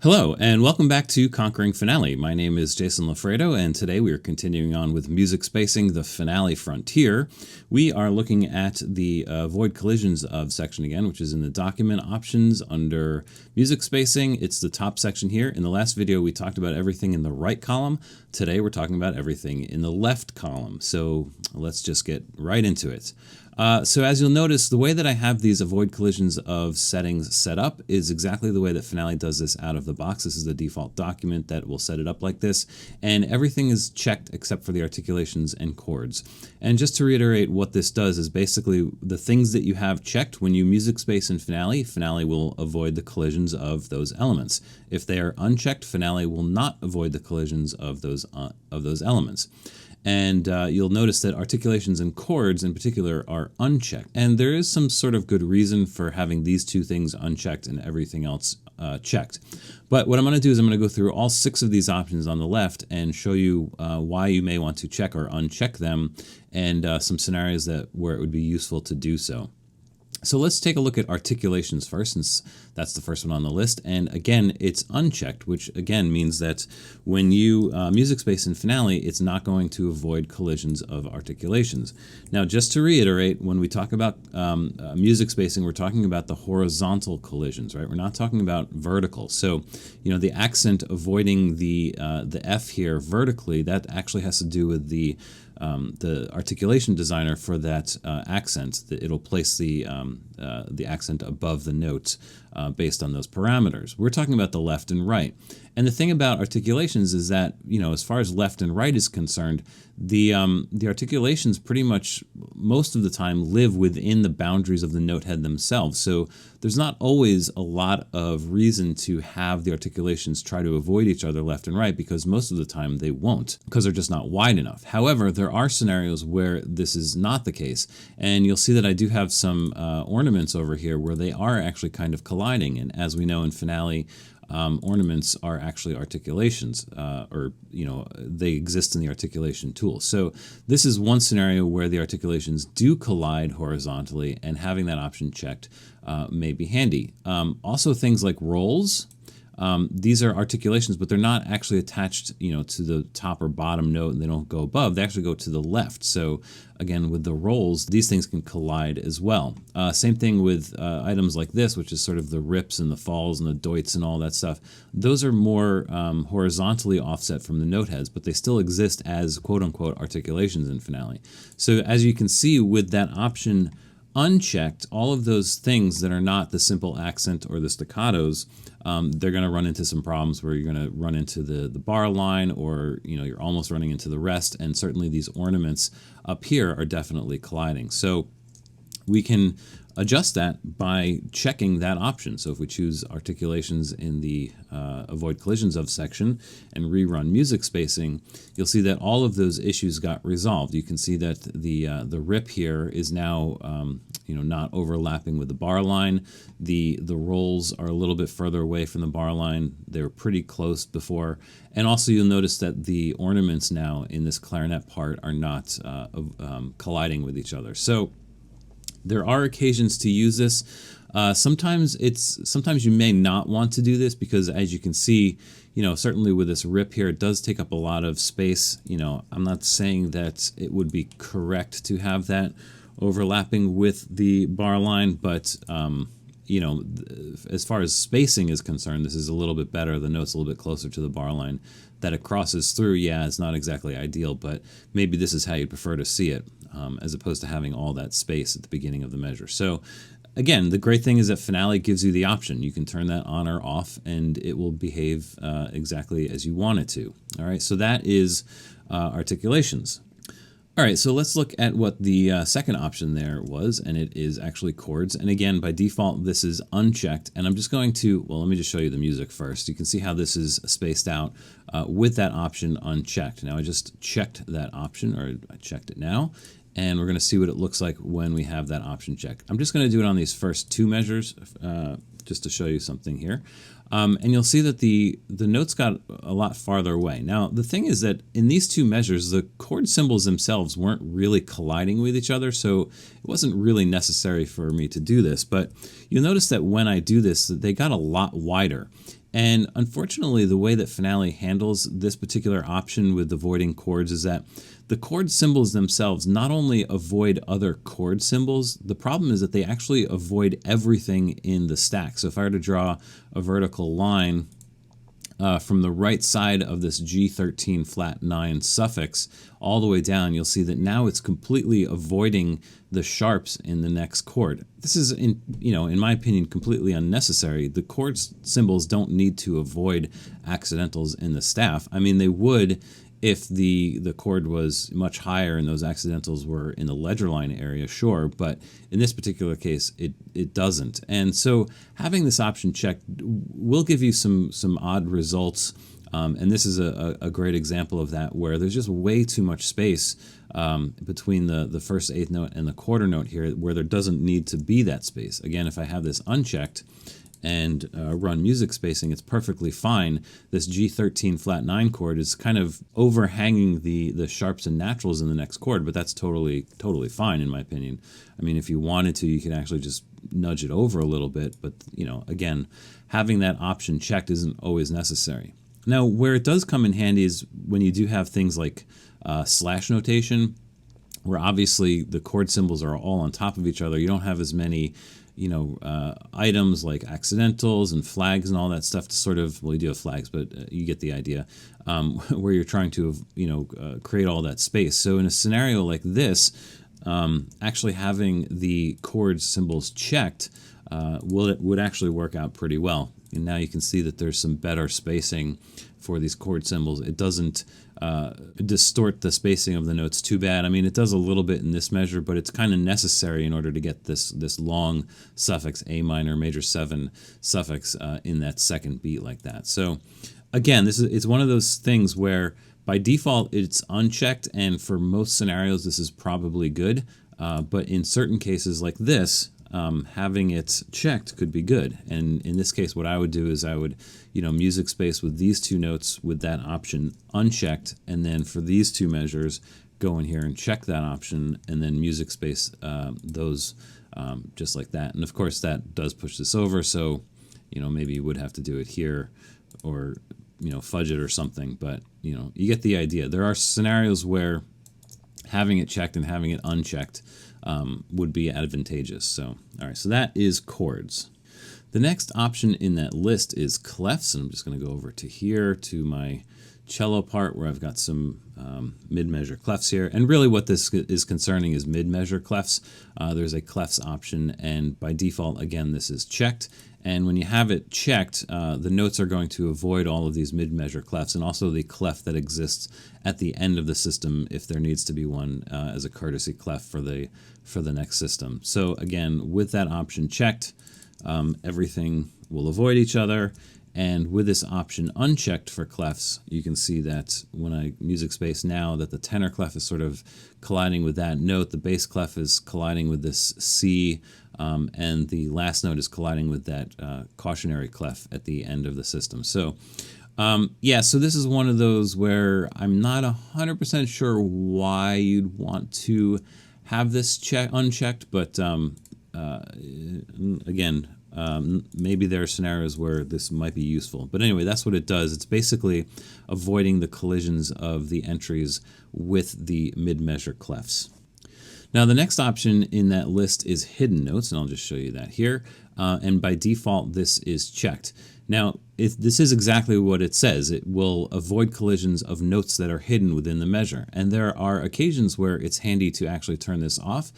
Hello, and welcome back to Conquering Finale. My name is Jason Lafredo, and today we are continuing on with music spacing, the finale frontier. We are looking at the avoid collisions of section again, which is in the document options under music spacing. It's the top section here. In the last video, we talked about everything in the right column. Today, we're talking about everything in the left column. So let's just get right into it. So as you'll notice, the way that I have these avoid collisions of settings set up is exactly the way that Finale does this out of the box. This is the default document that will set it up like this, and everything is checked except for the articulations and chords. And just to reiterate, what this does is basically the things that you have checked when you music space in Finale, Finale will avoid the collisions of those elements. If they are unchecked, Finale will not avoid the collisions of those elements. And you'll notice that articulations and chords in particular are unchecked. And there is some sort of good reason for having these two things unchecked and everything else checked. But what I'm going to do is I'm going to go through all 6 of these options on the left and show you why you may want to check or uncheck them, and some scenarios where it would be useful to do so. So let's take a look at articulations first, since that's the first one on the list. And again, it's unchecked, which again means that when you music space in Finale, it's not going to avoid collisions of articulations. Now, just to reiterate, when we talk about music spacing, we're talking about the horizontal collisions, right? We're not talking about vertical. So, you know, the accent avoiding the F here vertically, that actually has to do with the articulation designer for that accent. It'll place the accent above the note based on those parameters. We're talking about the left and right. And the thing about articulations is that, you know, as far as left and right is concerned, the articulations pretty much most of the time live within the boundaries of the note head themselves. So there's not always a lot of reason to have the articulations try to avoid each other left and right, because most of the time they won't, because they're just not wide enough. However, there are scenarios where this is not the case. And you'll see that I do have some ornaments over here where they are actually kind of colliding. And as we know in Finale, ornaments are actually articulations, or, you know, they exist in the articulation tool. So this is one scenario where the articulations do collide horizontally, and having that option checked may be handy. Also, things like rolls. These are articulations, but they're not actually attached, you know, to the top or bottom note, and they don't go above. They actually go to the left. So again, with the rolls, these things can collide as well. Same thing with items like this, which is sort of the rips and the falls and the doits and all that stuff. Those are more horizontally offset from the note heads, but they still exist as quote-unquote articulations in Finale. So as you can see with that option unchecked, all of those things that are not the simple accent or the staccatos, they're going to run into some problems where you're going to run into the bar line, or, you know, you're almost running into the rest. And certainly these ornaments up here are definitely colliding. So we can adjust that by checking that option. So if we choose articulations in the avoid collisions of section and rerun music spacing, you'll see that all of those issues got resolved. You can see that the rip here is now you know, not overlapping with the bar line. The rolls are a little bit further away from the bar line. They were pretty close before. And also you'll notice that the ornaments now in this clarinet part are not colliding with each other. So there are occasions to use this. Sometimes you may not want to do this, because as you can see, you know, certainly with this rip here, it does take up a lot of space. You know, I'm not saying that it would be correct to have that overlapping with the bar line, but you know, as far as spacing is concerned, this is a little bit better. The note's a little bit closer to the bar line. That it crosses through, yeah, it's not exactly ideal, but maybe this is how you'd prefer to see it, as opposed to having all that space at the beginning of the measure. So again, the great thing is that Finale gives you the option. You can turn that on or off, and it will behave exactly as you want it to. All right, so that is articulations. All right, so let's look at what the second option there was, and it is actually chords. And again, by default, this is unchecked. And I'm just going to, well, let me just show you the music first. You can see how this is spaced out with that option unchecked. Now, I just checked that option, or I checked it now, and we're going to see what it looks like when we have that option checked. I'm just going to do it on these first 2 measures just to show you something here. And you'll see that the notes got a lot farther away. Now, the thing is that in these 2 measures, the chord symbols themselves weren't really colliding with each other, so it wasn't really necessary for me to do this. But you'll notice that when I do this, they got a lot wider. And unfortunately, the way that Finale handles this particular option with avoiding chords is that the chord symbols themselves not only avoid other chord symbols, the problem is that they actually avoid everything in the stack. So if I were to draw a vertical line from the right side of this G13 flat 9 suffix all the way down, you'll see that now it's completely avoiding the sharps in the next chord. This is, in my opinion, completely unnecessary. The chord symbols don't need to avoid accidentals in the staff. I mean, they would if the chord was much higher and those accidentals were in the ledger line area, sure, but in this particular case, it doesn't. And so having this option checked will give you some odd results, and this is a great example of that, where there's just way too much space between the first eighth note and the quarter note here, where there doesn't need to be that space. Again, if I have this unchecked and run music spacing, it's perfectly fine. This G13 flat 9 chord is kind of overhanging the sharps and naturals in the next chord, but that's totally fine in my opinion. I mean, if you wanted to, you could actually just nudge it over a little bit, but again, having that option checked isn't always necessary. Now, where it does come in handy is when you do have things like slash notation, where obviously the chord symbols are all on top of each other. You don't have as many items like accidentals and flags and all that stuff to sort of, well, you do have flags, but you get the idea, where you're trying to, create all that space. So in a scenario like this, actually having the chord symbols checked would actually work out pretty well. And now you can see that there's some better spacing for these chord symbols. It doesn't distort the spacing of the notes too bad. I mean, it does a little bit in this measure, but it's kind of necessary in order to get this long suffix A minor major 7 suffix in that second beat like that. So again, it's one of those things where by default it's unchecked, and for most scenarios this is probably good, but in certain cases like this, having it checked could be good. And in this case, what I would do is I would, music space with these two notes with that option unchecked, and then for these two measures, go in here and check that option, and then music space those just like that. And of course, that does push this over, so maybe you would have to do it here, or fudge it or something. But you get the idea. There are scenarios where having it checked and having it unchecked would be advantageous. So, all right, so that is chords. The next option in that list is clefs, and I'm just going to go over to here to my cello part where I've got some mid-measure clefs here. And really what this is concerning is mid-measure clefs. There's a clefs option, and by default, again, this is checked. And when you have it checked, the notes are going to avoid all of these mid-measure clefs, and also the clef that exists at the end of the system if there needs to be one as a courtesy clef for the next system. So again, with that option checked, everything will avoid each other. And with this option unchecked for clefs, you can see that when I music space now, that the tenor clef is sort of colliding with that note, the bass clef is colliding with this C, and the last note is colliding with that cautionary clef at the end of the system. So yeah, so this is one of those where I'm not 100% sure why you'd want to have this unchecked, but again, maybe there are scenarios where this might be useful. But anyway, that's what it does. It's basically avoiding the collisions of the entries with the mid-measure clefs. Now, the next option in that list is hidden notes, and I'll just show you that here. And by default, this is checked. Now, this is exactly what it says. It will avoid collisions of notes that are hidden within the measure. And there are occasions where it's handy to actually turn this off.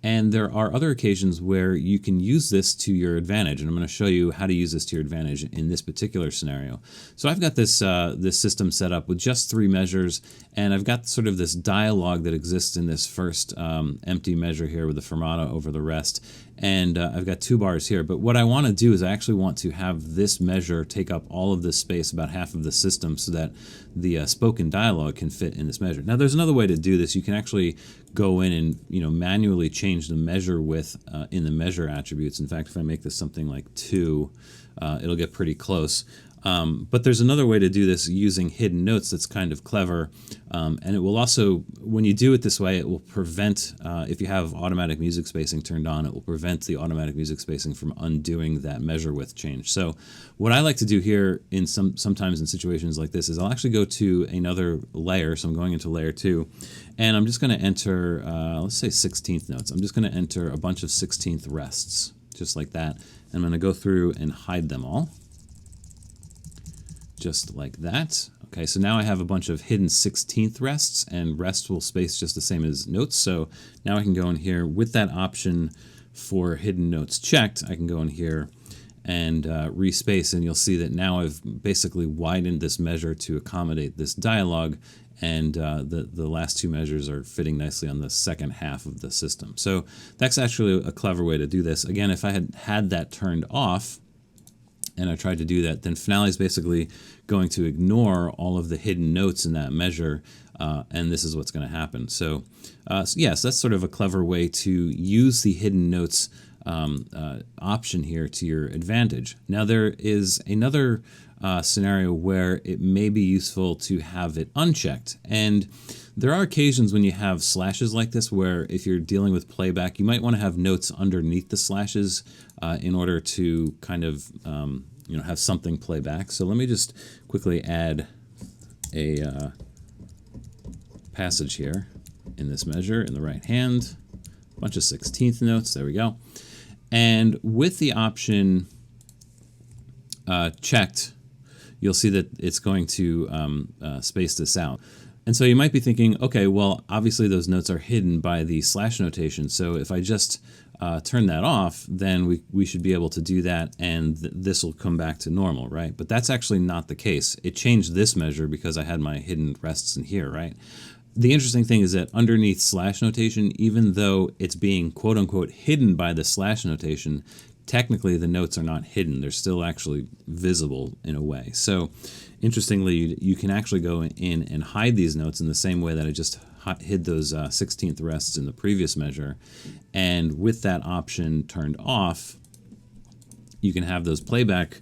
And there are other occasions where you can use this to your advantage, and I'm going to show you how to use this to your advantage in this particular scenario. So I've got this this system set up with just 3 measures, and I've got sort of this dialogue that exists in this first empty measure here with the fermata over the rest, and I've got 2 bars here. But what I want to do is I actually want to have this measure take up all of this space, about half of the system, so that the spoken dialogue can fit in this measure. Now, there's another way to do this. You can actually go in and manually change the measure width in the measure attributes. In fact, if I make this something like 2, it'll get pretty close. But there's another way to do this using hidden notes that's kind of clever. And it will also, when you do it this way, it will prevent, if you have automatic music spacing turned on, it will prevent the automatic music spacing from undoing that measure width change. So what I like to do here sometimes in situations like this is I'll actually go to another layer. So I'm going into layer 2, and I'm just going to enter, let's say 16th notes. I'm just going to enter a bunch of 16th rests, just like that. And I'm going to go through and hide them all. Just like that. Okay, so now I have a bunch of hidden 16th rests, and rests will space just the same as notes. So now I can go in here with that option for hidden notes checked. I can go in here and respace, and you'll see that now I've basically widened this measure to accommodate this dialogue, and the last two measures are fitting nicely on the second half of the system. So that's actually a clever way to do this. Again, if I had that turned off, and I tried to do that, then Finale is basically going to ignore all of the hidden notes in that measure, and this is what's going to happen. So yes, that's sort of a clever way to use the hidden notes option here to your advantage. Now there is another scenario where it may be useful to have it unchecked, and there are occasions when you have slashes like this where if you're dealing with playback, you might want to have notes underneath the slashes in order to kind of have something play back. So let me just quickly add a passage here in this measure in the right hand, a bunch of 16th notes, there we go. And with the option checked, you'll see that it's going to space this out. And so you might be thinking, okay, well, obviously those notes are hidden by the slash notation. So if I just turn that off, then we should be able to do that, and this will come back to normal, right? But that's actually not the case. It changed this measure because I had my hidden rests in here, right? The interesting thing is that underneath slash notation, even though it's being quote unquote hidden by the slash notation, technically the notes are not hidden. They're still actually visible in a way. So interestingly, you can actually go in and hide these notes in the same way that I just hid those 16th rests in the previous measure. And with that option turned off, you can have those playback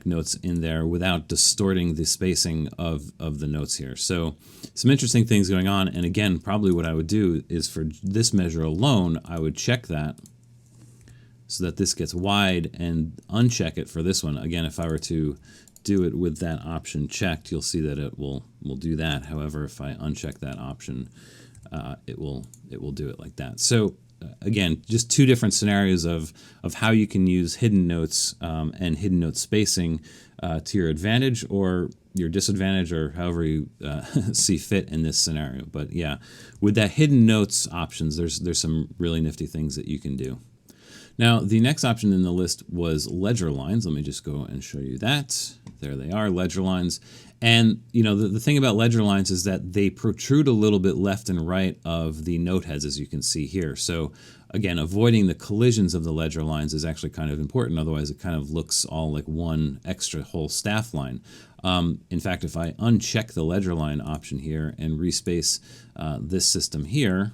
notes in there without distorting the spacing of the notes here. So some interesting things going on. And again, probably what I would do is for this measure alone, I would check that so that this gets wide and uncheck it for this one. Again, if I were to do it with that option checked, you'll see that it will do that. However, if I uncheck that option, it will do it like that. So again, just two different scenarios of how you can use hidden notes and hidden note spacing to your advantage or your disadvantage, or however you see fit in this scenario. But yeah, with that hidden notes options, there's some really nifty things that you can do. Now, the next option in the list was ledger lines. Let me just go and show you that. There they are, ledger lines. And the thing about ledger lines is that they protrude a little bit left and right of the note heads, as you can see here. So again, avoiding the collisions of the ledger lines is actually kind of important. Otherwise, it kind of looks all like one extra whole staff line. In fact, if I uncheck the ledger line option here and respace this system here,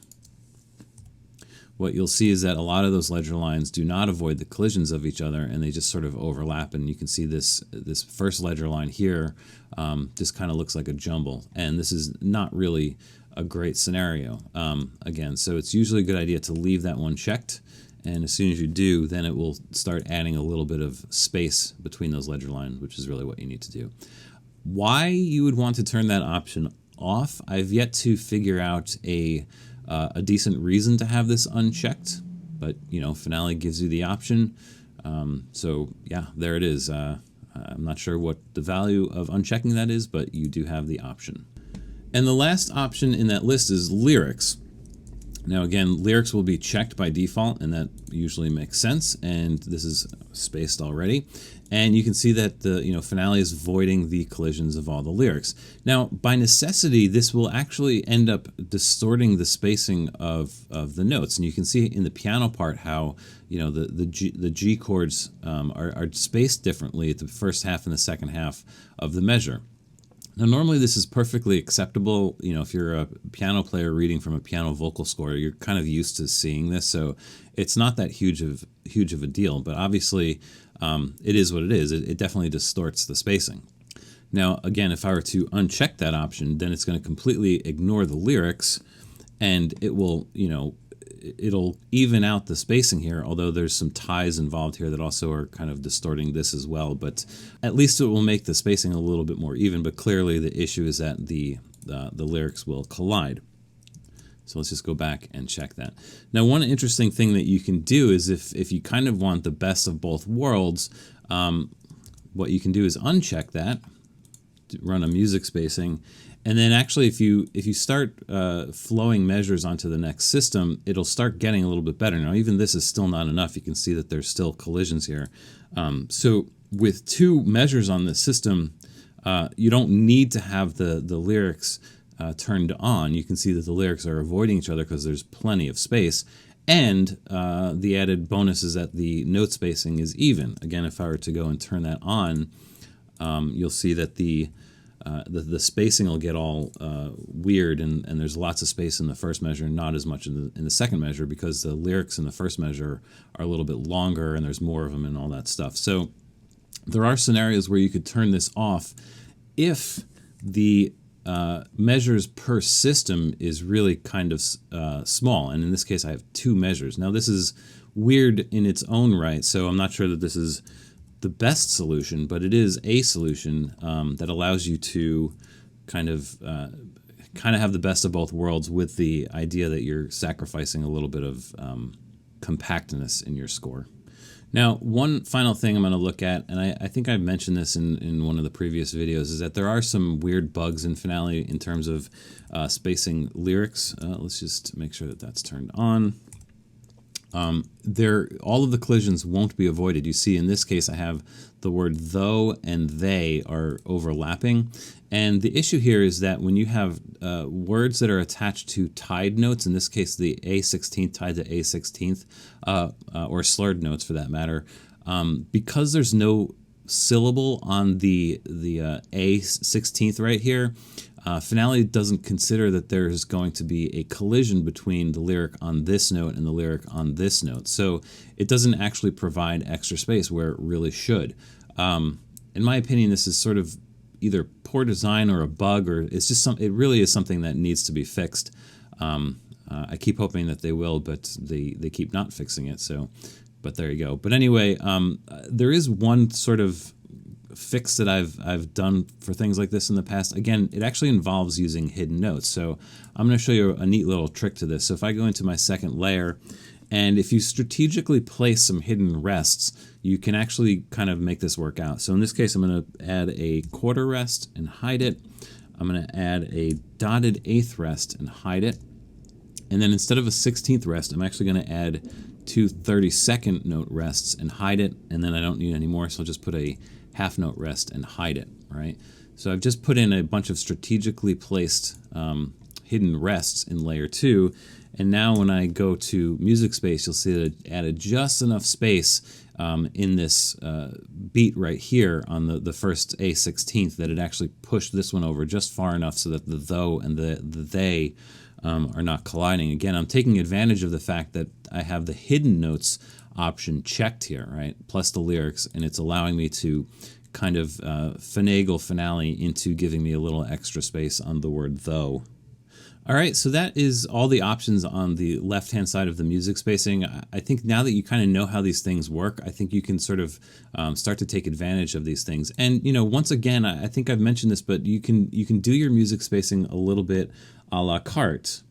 what you'll see is that a lot of those ledger lines do not avoid the collisions of each other, and they just sort of overlap. And you can see this first ledger line here just kind of looks like a jumble. And this is not really a great scenario. Again, so it's usually a good idea to leave that one checked. And as soon as you do, then it will start adding a little bit of space between those ledger lines, which is really what you need to do. Why you would want to turn that option off, I've yet to figure out a decent reason to have this unchecked, but Finale gives you the option. So yeah, there it is. I'm not sure what the value of unchecking that is, but you do have the option. And the last option in that list is lyrics. Now again, lyrics will be checked by default, and that usually makes sense. And this is spaced already. And you can see that the Finale is voiding the collisions of all the lyrics. Now, by necessity, this will actually end up distorting the spacing of the notes. And you can see in the piano part how the G chords are spaced differently at the first half and the second half of the measure. Now, normally this is perfectly acceptable. If you're a piano player reading from a piano vocal score, you're kind of used to seeing this, so it's not that huge of a deal. But obviously, it is what it is. It definitely distorts the spacing. Now, again, if I were to uncheck that option, then it's going to completely ignore the lyrics, and it will, it'll even out the spacing here, although there's some ties involved here that also are kind of distorting this as well. But at least it will make the spacing a little bit more even, but clearly the issue is that the lyrics will collide. So let's just go back and check that. Now, one interesting thing that you can do is if you kind of want the best of both worlds, what you can do is uncheck that, run a music spacing, and then actually if you start flowing measures onto the next system, it'll start getting a little bit better. Now, even this is still not enough. You can see that there's still collisions here. So with 2 measures on this system, you don't need to have the lyrics turned on. You can see that the lyrics are avoiding each other because there's plenty of space. And the added bonus is that the note spacing is even. Again, if I were to go and turn that on, you'll see that the spacing will get all weird, and there's lots of space in the first measure and not as much in the second measure, because the lyrics in the first measure are a little bit longer and there's more of them and all that stuff. So there are scenarios where you could turn this off if the measures per system is really kind of small, and in this case I have 2 measures. Now, this is weird in its own right, so I'm not sure that this is the best solution, but it is a solution that allows you to kind of have the best of both worlds, with the idea that you're sacrificing a little bit of compactness in your score. Now, one final thing I'm going to look at, and I think I mentioned this in one of the previous videos, is that there are some weird bugs in Finale in terms of spacing lyrics. Let's just make sure that that's turned on. All of the collisions won't be avoided. You see, in this case, I have the word though and they are overlapping. And the issue here is that when you have words that are attached to tied notes, in this case, the A16th tied to A16th, or slurred notes for that matter, because there's no syllable on the A16th right here, Finale doesn't consider that there's going to be a collision between the lyric on this note and the lyric on this note. So it doesn't actually provide extra space where it really should. In my opinion, this is sort of either poor design or a bug, or it's just it really is something that needs to be fixed. I keep hoping that they will, but they keep not fixing it. So, but there you go. But anyway, there is one sort of fix that I've done for things like this in the past. Again, it actually involves using hidden notes. So I'm going to show you a neat little trick to this. So if I go into my second layer, and if you strategically place some hidden rests, you can actually kind of make this work out. So in this case, I'm going to add a quarter rest and hide it. I'm going to add a dotted eighth rest and hide it. And then instead of a 16th rest, I'm actually going to add 2 32nd note rests and hide it. And then I don't need any more, so I'll just put a half note rest and hide it, right? So I've just put in a bunch of strategically placed hidden rests in layer 2, and now when I go to music space, you'll see that it added just enough space in this beat right here on the first A16th that it actually pushed this one over just far enough so that the though and the they are not colliding. Again, I'm taking advantage of the fact that I have the hidden notes option checked here, right, plus the lyrics, and it's allowing me to kind of finagle Finale into giving me a little extra space on the word though. All right, so that is all the options on the left-hand side of the music spacing. I think now that you kind of know how these things work, I think you can sort of start to take advantage of these things. And, once again, I think I've mentioned this, but you can do your music spacing a little bit a la carte.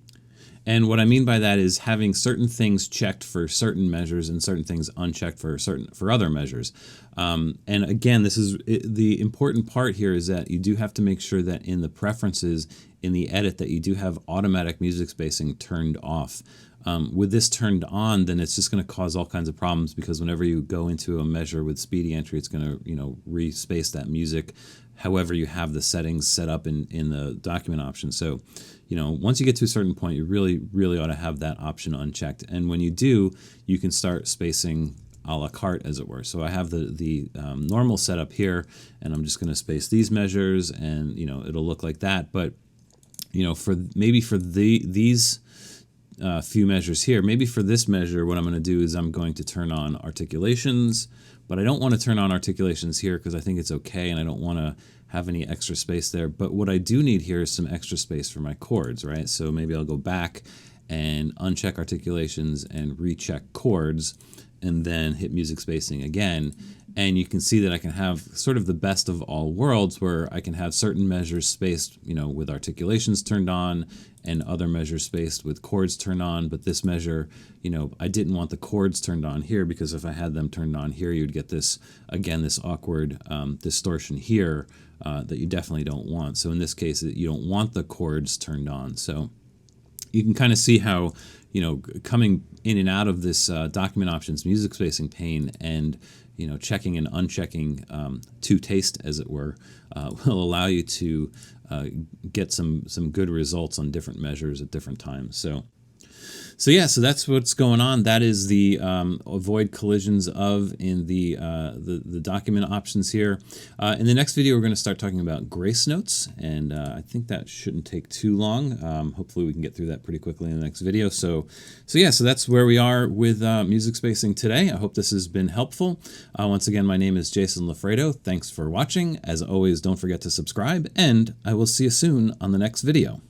And what I mean by that is having certain things checked for certain measures and certain things unchecked for other measures. And again, this is the important part here, is that you do have to make sure that in the preferences in the edit that you do have automatic music spacing turned off. With this turned on, then it's just going to cause all kinds of problems, because whenever you go into a measure with speedy entry, it's going to respace that music however you have the settings set up in the document option. So once you get to a certain point, you really ought to have that option unchecked. And when you do, you can start spacing a la carte, as it were. So I have the normal setup here, and I'm just going to space these measures, and it'll look like that. But for these few measures here, maybe for this measure, what I'm going to do is I'm going to turn on articulations, but I don't want to turn on articulations here because I think it's okay and I don't want to have any extra space there. But what I do need here is some extra space for my chords, right? So maybe I'll go back and uncheck articulations and recheck chords and then hit music spacing again. And you can see that I can have sort of the best of all worlds where I can have certain measures spaced, with articulations turned on and other measures spaced with chords turned on. But this measure, I didn't want the chords turned on here because if I had them turned on here, you'd get this, again, this awkward distortion here that you definitely don't want. So in this case, you don't want the chords turned on. So you can kind of see how, coming in and out of this document options, music spacing pane, and checking and unchecking to taste, as it were, will allow you to get some good results on different measures at different times. So that's what's going on. That is the avoid collisions of in the document options here. In the next video, we're going to start talking about grace notes, and I think that shouldn't take too long. Hopefully, we can get through that pretty quickly in the next video. So that's where we are with music spacing today. I hope this has been helpful. Once again, my name is Jason Lafredo. Thanks for watching. As always, don't forget to subscribe, and I will see you soon on the next video.